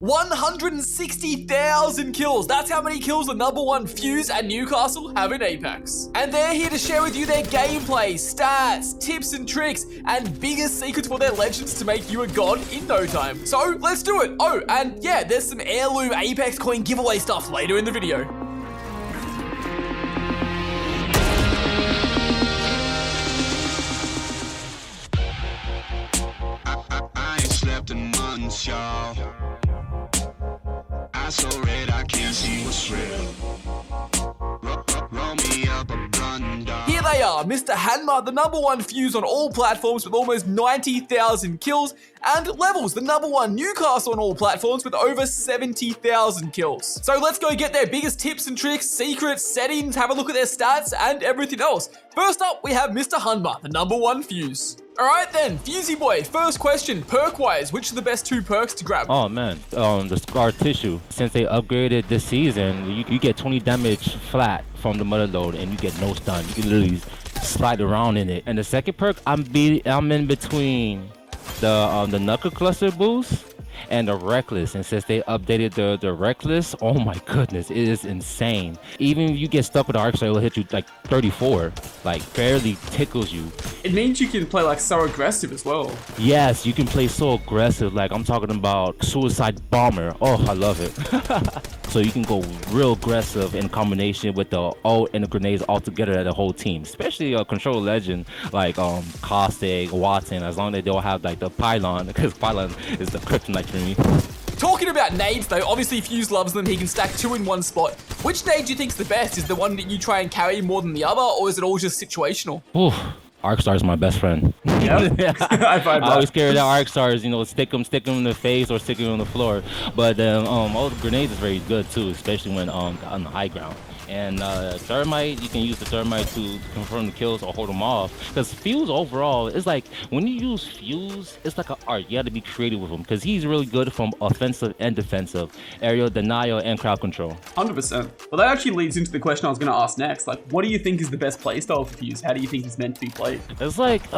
160,000 kills. That's how many kills the #1 Fuse and Newcastle have in Apex. And they're here to share with you their gameplay, stats, tips and tricks, and biggest secrets for their legends to make you a god in no time. So let's do it. Oh, and yeah, there's some heirloom Apex coin giveaway stuff later in the video. I ain't slept in months, y'all. I so red I can't see what's real. Roll me up a blunt, dog. Here they are, Mr. Hanma, the #1 Fuse on all platforms with almost 90,000 kills, and Levels, the #1 Newcastle on all platforms with over 70,000 kills. So let's go get their biggest tips and tricks, secrets, settings, have a look at their stats, and everything else. First up, we have Mr. Hanma, the #1 Fuse. Alright then, Fusey boy, first question, perk-wise, which are the best 2 perks to grab? Oh man, the scar tissue. Since they upgraded this season, you get 20 damage flat from the mother load and you get no stun. You can literally slide around in it. And the second perk, I'm in between the knuckle cluster boost and the reckless, and since they updated the reckless, oh my goodness, it is insane. Even if you get stuck with the arc star, it'll hit you like 34, like barely tickles you. It means you can play like so aggressive as well. Yes, you can play so aggressive, like I'm talking about suicide bomber. Oh, I love it. So you can go real aggressive in combination with the ult and the grenades all together as a whole team, especially a control legend like Caustic, Watson, as long as they don't have like the pylon, because pylon is the kryptonite for me. Talking about nades though, obviously Fuse loves them, he can stack 2 in one spot. Which nade do you think's the best? Is the one that you try and carry more than the other, or is it all just situational? Oof. Arc Star is my best friend. Yep. I always carry the Arc Stars, you know, stick them in the face or stick them on the floor. But all the grenades is very good too, especially when on the high ground. And Thermite, you can use the Thermite to confirm the kills or hold them off. Because Fuse overall, is like, when you use Fuse, it's like an art. You have to be creative with him because he's really good from offensive and defensive, aerial denial and crowd control. 100%. Well, that actually leads into the question I was going to ask next. Like, what do you think is the best playstyle for Fuse? How do you think he's meant to be played? It's like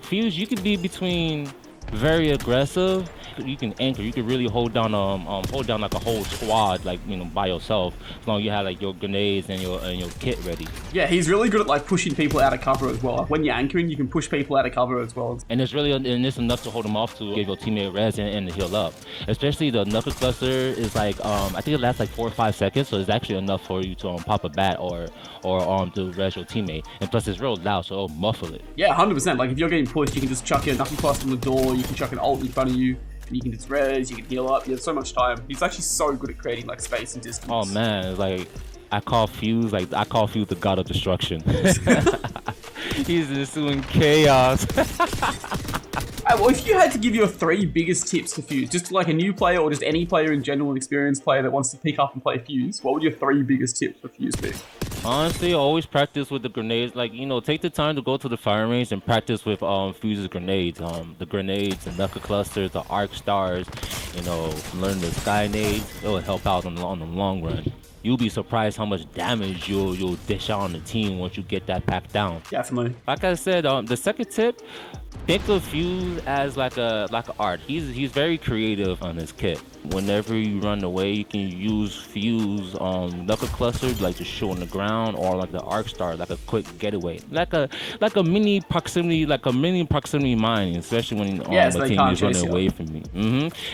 Fuse, you could be between very aggressive. You can anchor. You can really hold down like a whole squad, like, you know, by yourself, as long as you have like your grenades and your kit ready. Yeah, he's really good at like pushing people out of cover as well. Like, when you're anchoring, you can push people out of cover as well. And it's enough to hold them off to give your teammate res and to heal up. Especially the knuckle cluster is like I think it lasts like 4 or 5 seconds, so it's actually enough for you to pop a bat or to res your teammate. And plus it's real loud, so it'll muffle it. Yeah, 100%. Like if you're getting pushed, you can just chuck your knuckle cluster on the door. You can chuck an ult in front of you. You can just res, you can heal up, you have so much time. He's actually so good at creating like space and distance. Oh man, it's like I call Fuse the god of destruction. He's just doing chaos. Well, if you had to give your 3 biggest tips to Fuse, just like a new player or just any player in general, an experienced player that wants to pick up and play Fuse, what would your 3 biggest tips for Fuse be? Honestly, always practice with the grenades. Like, you know, take the time to go to the firing range and practice with Fuse's grenades. The grenades, the knuckle clusters, the arc stars. You know, learn the sky nades. It will help out on the long run. You'll be surprised how much damage you'll dish out on the team once you get that pack down. Definitely. Like I said, the second tip, think of Fuse as like a art. He's very creative on his kit. Whenever you run away, you can use Fuse knuckle cluster, like to show on the ground, or like the arc star, like a quick getaway, like a mini proximity mine, especially when the team is running away from me.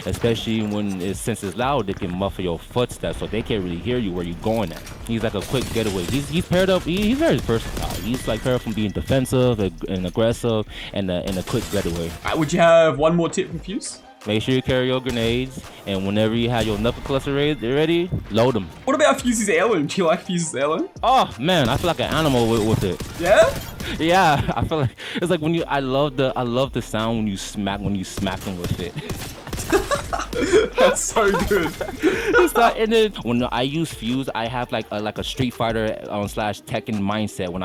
Especially when since it's loud, they can muffle your footsteps, so they can't really hear you where you're going at. He's like a quick getaway. He's paired up. He's very versatile. He's like paired up from being defensive and aggressive and a quick getaway. Would you have one more tip for Fuse? Make sure you carry your grenades, and whenever you have your knuckle cluster ready, load them. What about Fuse's heirloom? Do you like Fuse's heirloom? Oh man, I feel like an animal with it. Yeah? Yeah, I feel like it's like I love the sound when you smack them with it. That's so good. And then when I use Fuse, I have like a Street Fighter / Tekken mindset when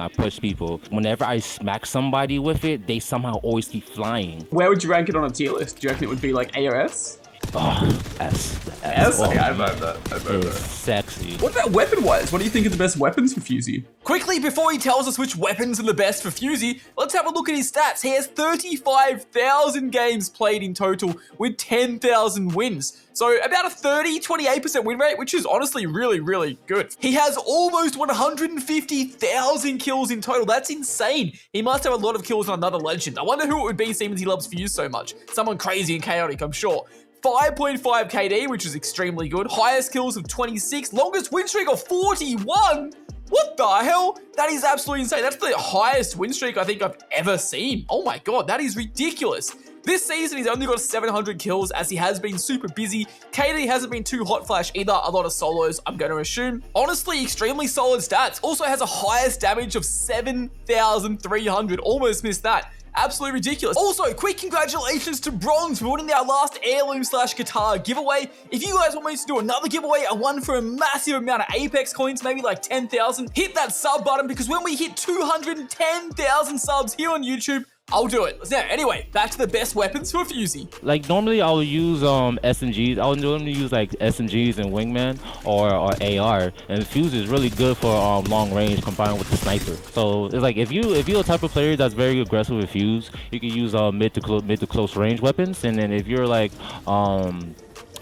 I push people. Whenever I smack somebody with it, they somehow always keep flying. Where would you rank it on a tier list? Do you reckon it would be like A or S? S. Yes, Oh, okay, I vote that. I vote it's that. sexy. What about weapon-wise? What do you think are the best weapons for Fusey? Quickly, before he tells us which weapons are the best for Fusey, let's have a look at his stats. He has 35,000 games played in total with 10,000 wins. So about a 28% win rate, which is honestly really, really good. He has almost 150,000 kills in total. That's insane. He must have a lot of kills on another legend. I wonder who it would be, seeing as he loves Fuse so much. Someone crazy and chaotic, I'm sure. 5.5 KD, which is extremely good. Highest kills of 26. Longest win streak of 41. What the hell? That is absolutely insane. That's the highest win streak I think I've ever seen. Oh my god, that is ridiculous. This season, he's only got 700 kills as he has been super busy. KD hasn't been too hot flash either. A lot of solos, I'm going to assume. Honestly, extremely solid stats. Also has a highest damage of 7,300. Almost missed that. Absolutely ridiculous. Also, quick congratulations to Bronze for winning our last heirloom/guitar giveaway. If you guys want me to do another giveaway, and one for a massive amount of Apex coins, maybe like 10,000, hit that sub button, because when we hit 210,000 subs here on YouTube, I'll do it. Now, anyway, back to the best weapons for Fusey. Like normally I'll use SMGs. I'll normally use like SMGs and Wingman or AR. And Fuse is really good for long range combined with the sniper. So it's like if you're a type of player that's very aggressive with Fuse, you can use mid to close range weapons. And then if you're like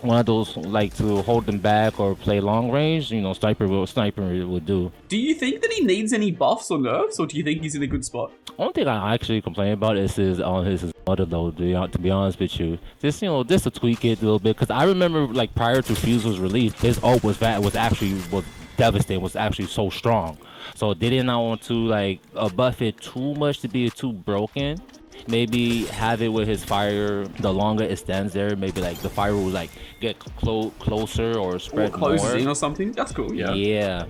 one of those like to hold them back or play long range, you know, sniper would do. Do you think that he needs any buffs or nerfs, or do you think he's in a good spot? Only thing I actually complain about is his mother load. To be honest with you, just just to tweak it a little bit, because I remember like prior to Fuse was released, his ult was devastating, was actually so strong. So they did not want to like buff it too much to be too broken. Maybe have it with his fire. The longer it stands there, maybe like the fire will like get closer or spread more. Closes in or something. That's cool. Yeah. Yeah.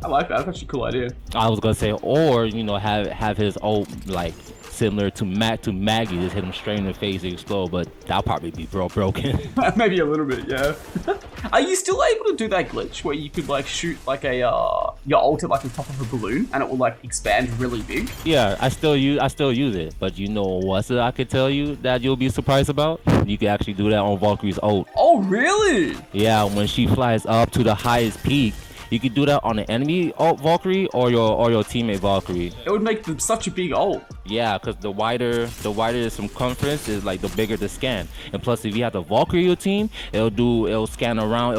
I like that. That's actually a cool idea. I was gonna say, or have his ult like similar to Maggie, just hit him straight in the face and explode. But that'll probably be broken. Maybe a little bit. Yeah. Are you still able to do that glitch where you could like shoot like a your ult at like the top of a balloon and it will like expand really big? Yeah, I still use it. But you know what I could tell you that you'll be surprised about? You can actually do that on Valkyrie's ult. Oh really? Yeah, when she flies up to the highest peak, you could do that on an enemy ult Valkyrie or your teammate Valkyrie. It would make them such a big ult. Yeah, because the wider the circumference is like the bigger the scan. And plus, if you have the Valkyrie your team, it'll scan around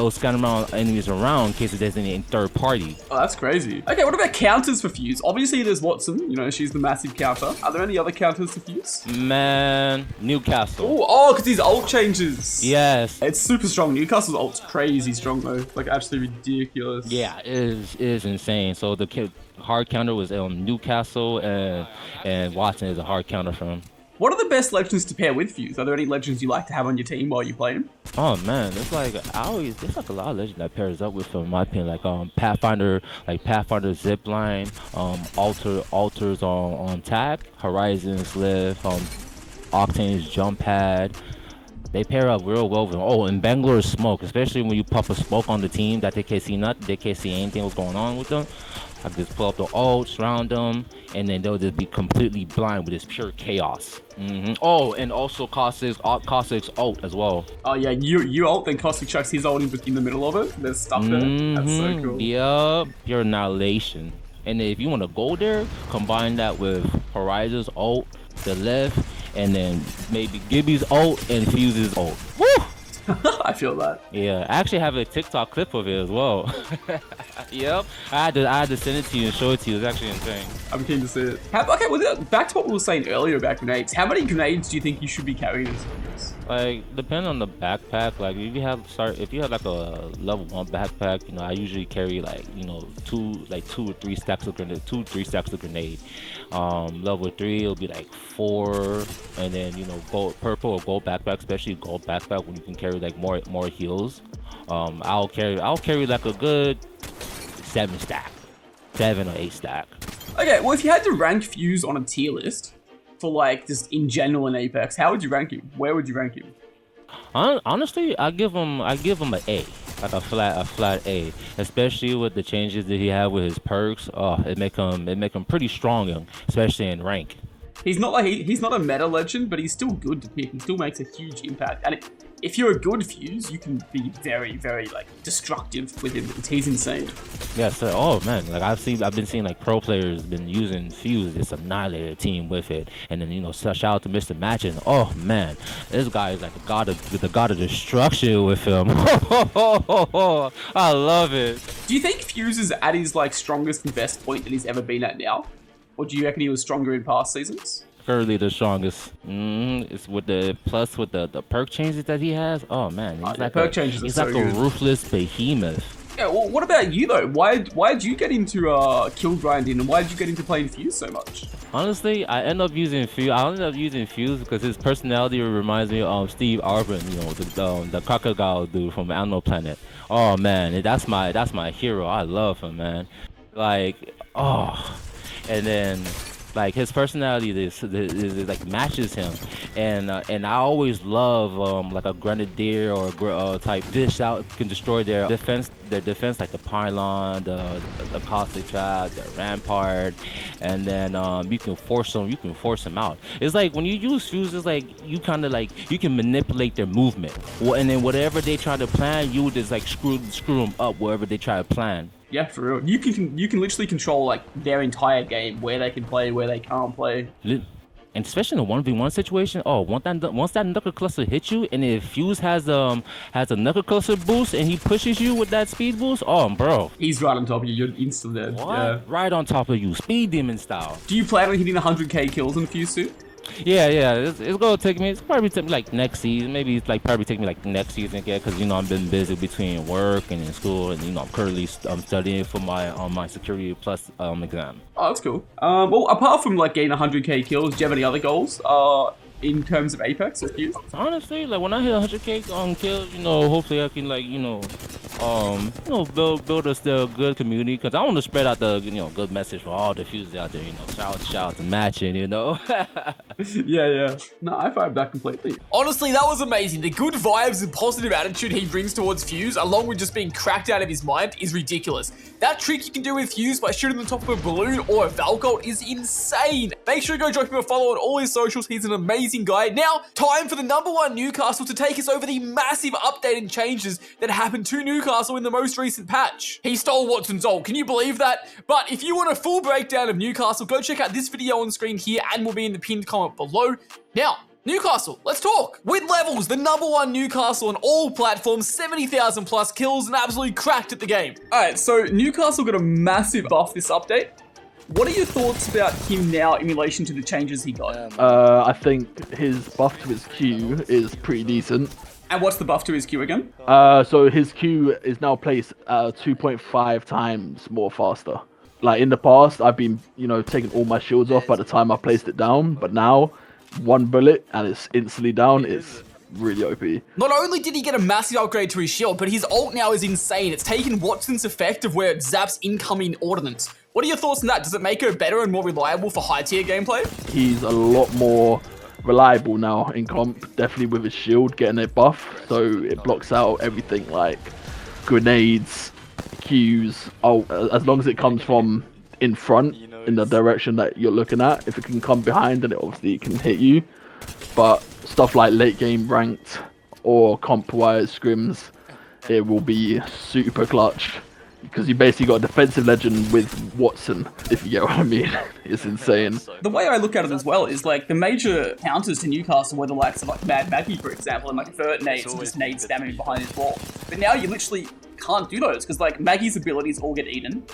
enemies around in case there's any third party. Oh, that's crazy. Okay, what about counters for Fuse? Obviously, there's Watson. You know, she's the massive counter. Are there any other counters for Fuse? Man, Newcastle. Oh, because his ult changes. Yes. It's super strong. Newcastle's ult's crazy strong though. Like absolutely ridiculous. Yeah, it is insane. So the hard counter was Newcastle, and Watson is a hard counter for him. What are the best legends to pair with Fuse? Are there any legends you like to have on your team while you play him? Oh man, there's like a lot of legends that pairs up with him, in my opinion. Like Pathfinder Zipline, alters on Tack, Horizon's Lift, Octane's Jump Pad. They pair up real well with them. Oh, and Bangalore's Smoke, especially when you pop a smoke on the team that they can't see nothing, they can't see anything what's going on with them. I just pull up the ult, surround them, and then they'll just be completely blind with this pure chaos. Oh, and also Caustic's ult as well. Oh yeah, you ult, then Caustic chucks his ult in the middle of it. There's stuff there. That's so cool. Yup, pure annihilation. And then if you want to go there, combine that with Horizon's ult, the left, and then maybe Gibby's ult and Fuse's ult. Woo! I feel that. Yeah, I actually have a TikTok clip of it as well. Yep, I had to send it to you and show it to you. It's actually insane. I'm keen to see it. Okay, well, back to what we were saying earlier about grenades. How many grenades do you think you should be carrying as this? Like, depending on the backpack. Like, if you have like a level 1 backpack, you know, I usually carry like, you know, two or three stacks of grenade. Level 3 it'll be like 4, and then you know, purple or gold backpack, especially gold backpack when you can carry like more heals. I'll carry like a good 7 or 8 stack. Okay, well, if you had to rank Fuse on a tier list for like just in general in Apex, how would you rank him? Where would you rank him? Honestly, I give him an A, like a flat A, especially with the changes that he had with his perks. It make him pretty strong, especially in rank. He's not a meta legend, but he's still good to pick. He still makes a huge impact, and if you're a good Fuse, you can be very, very like destructive with him. He's insane. Yeah, so oh man, like I've been seeing like pro players been using Fuse, just annihilate a team with it, and then shout out to Mr. Matchin. Oh man, this guy is like the god of destruction with him. I love it. Do you think Fuse is at his like strongest and best point that he's ever been at now, or do you reckon he was stronger in past seasons? Currently the strongest. It's with the perk changes that he has. Oh man, he's like perk changes are he's so like good. a ruthless behemoth. Yeah, well, what about you though? Why did you get into kill grinding, and why did you get into playing Fuse so much? Honestly, I ended up using Fuse because his personality reminds me of Steve Arvin, the crocodile dude from Animal Planet. Oh man, that's my hero. I love him, man. Like, oh, and then like his personality is like matches him, and I always love like a grenadier or a type dish out can destroy their defense like the pylon, the caustic trap, the rampart, and then you can force them out. It's like when you use Fuse, it's like you kind of like you can manipulate their movement. Well, and then whatever they try to plan, you would just like screw them up wherever they try to plan. Yeah, for real. You can literally control like their entire game, where they can play, where they can't play. And especially in a 1v1 situation, once that knuckle cluster hits you, and if Fuse has a knuckle cluster boost and he pushes you with that speed boost, oh bro, he's right on top of you. You're instantly dead. what? Yeah. Right on top of you, speed demon style. Do you plan on hitting 100k kills in a Fuse suit? Yeah. It's gonna take me. It's probably take me like next season. Maybe it's like probably take me like next season again, because I've been busy between work and in school, and I'm currently studying for my Security Plus exam. Oh, that's cool. Well, apart from like getting 100k kills, do you have any other goals? In terms of Apex or Fuse? Honestly, like when I hit 100k kills, hopefully I can like build a good community, because I want to spread out the good message for all the Fuses out there. Shout out to Matchin. Yeah. No, I vibe that completely. Honestly, that was amazing. The good vibes and positive attitude he brings towards Fuse, along with just being cracked out of his mind, is ridiculous. That trick you can do with Fuse by shooting the top of a balloon or a Valcolt is insane. Make sure to go drop him a follow on all his socials. He's an amazing guy. Now, time for the #1 Newcastle to take us over the massive update and changes that happened to Newcastle in the most recent patch. He stole Watson's ult. Can you believe that? But if you want a full breakdown of Newcastle, go check out this video on screen here and will be in the pinned comment below. Now, Newcastle, let's talk. With levels, the #1 Newcastle on all platforms, 70,000 plus kills, and absolutely cracked at the game. All right, so Newcastle got a massive buff this update. What are your thoughts about him now in relation to the changes he got? I think his buff to his Q is pretty decent. And what's the buff to his Q again? So his Q is now placed 2.5 times more faster. Like in the past, I've been, taking all my shields off by the time I placed it down, but now one bullet and it's instantly down is really OP. Not only did he get a massive upgrade to his shield, but his ult now is insane. It's taken Watson's effect of where it zaps incoming ordnance. What are your thoughts on that? Does it make her better and more reliable for high tier gameplay? He's a lot more reliable now in comp, definitely with his shield getting a buff, so it blocks out everything like grenades, Qs, as long as it comes from in front in the direction that you're looking at. If it can come behind, then it obviously can hit you, but stuff like late game ranked or comp wise scrims, it will be super clutch, because you basically got a defensive legend with Watson, if you get what I mean. It's insane. The way I look at it as well is like the major counters to Newcastle were the likes of like Mad Maggie, for example, and like Vert nades and just nades spamming behind his wall. But now you literally can't do those, because like Maggie's abilities all get eaten.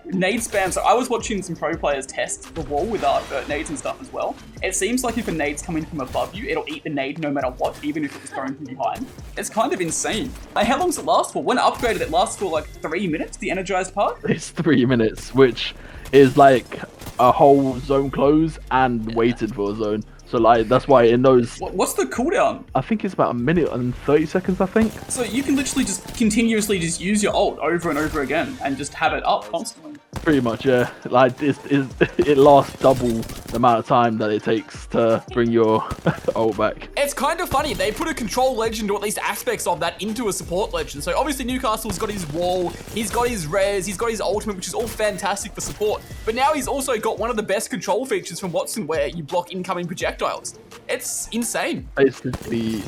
Nade spam, so I was watching some pro players test the wall with Vert nades and stuff as well. It seems like if a nade's coming from above you, it'll eat the nade no matter what, even if it was thrown from behind. It's kind of insane. Like, how long does it last for? When upgraded, it lasts for like 3 minutes, the energized part? It's 3 minutes, which is like a whole zone close and waited for a zone. So like that's why in those, What's the cooldown? I think it's about 1 minute and 30 seconds, I think. So you can literally just continuously just use your ult over and over again and just have it up constantly. Pretty much, yeah. Like it lasts double the amount of time that it takes to bring your ult back. It's kind of funny. They put a control legend, or at least aspects of that, into a support legend. So obviously Newcastle's got his wall, he's got his res, he's got his ultimate, which is all fantastic for support. But now he's also got one of the best control features from Watson, where you block incoming projectiles. projectiles. It's insane. Basically,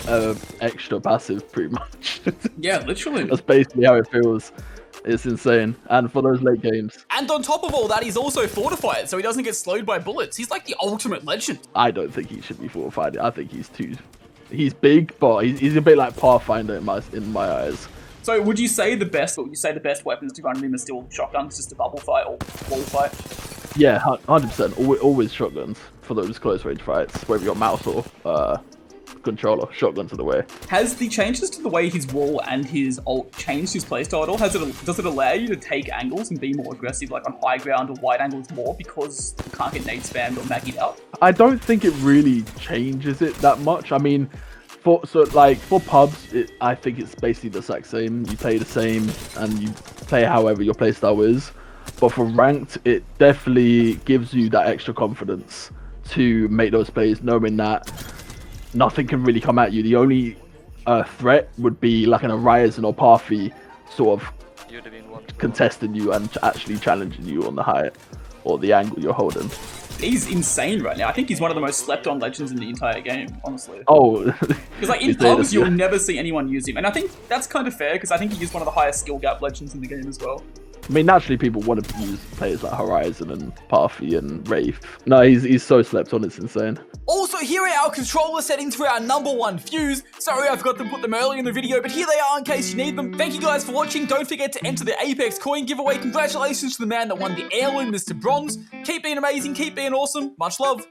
extra passive, pretty much. Yeah, literally. That's basically how it feels. It's insane. And for those late games, And on top of all that, he's also fortified, so he doesn't get slowed by bullets. He's like the ultimate legend. I don't think he should be fortified. I think he's big, but he's a bit like Pathfinder in my eyes. So would you say the best weapons to run him are still shotguns, just a bubble fight or wall fight? Yeah, 100%. Always shotguns for those close range fights, whether you're mouse or controller. Shotguns are the way. Has the changes to the way his wall and his ult changed his playstyle at all? Does it allow you to take angles and be more aggressive, like on high ground or wide angles more, because you can't get nade spammed or maggied out? I don't think it really changes it that much. I mean, for pubs, I think it's basically the exact same. You play the same and you play however your playstyle is. But for ranked, it definitely gives you that extra confidence to make those plays, knowing that nothing can really come at you. The only threat would be like an Horizon or Pathy sort of contesting you and actually challenging you on the height or the angle you're holding. He's insane right now. I think he's one of the most slept-on legends in the entire game, honestly. Oh, because like in pubs, you'll never see anyone use him, and I think that's kind of fair because I think he is one of the highest skill gap legends in the game as well. I mean, naturally, people want to use players like Horizon and Pathy and Wraith. No, he's so slept on, it's insane. Also, here are our controller settings for our #1 Fuse. Sorry, I forgot to put them earlier in the video, but here they are in case you need them. Thank you guys for watching. Don't forget to enter the Apex coin giveaway. Congratulations to the man that won the heirloom, Mr. Bronze. Keep being amazing, keep being awesome. Much love.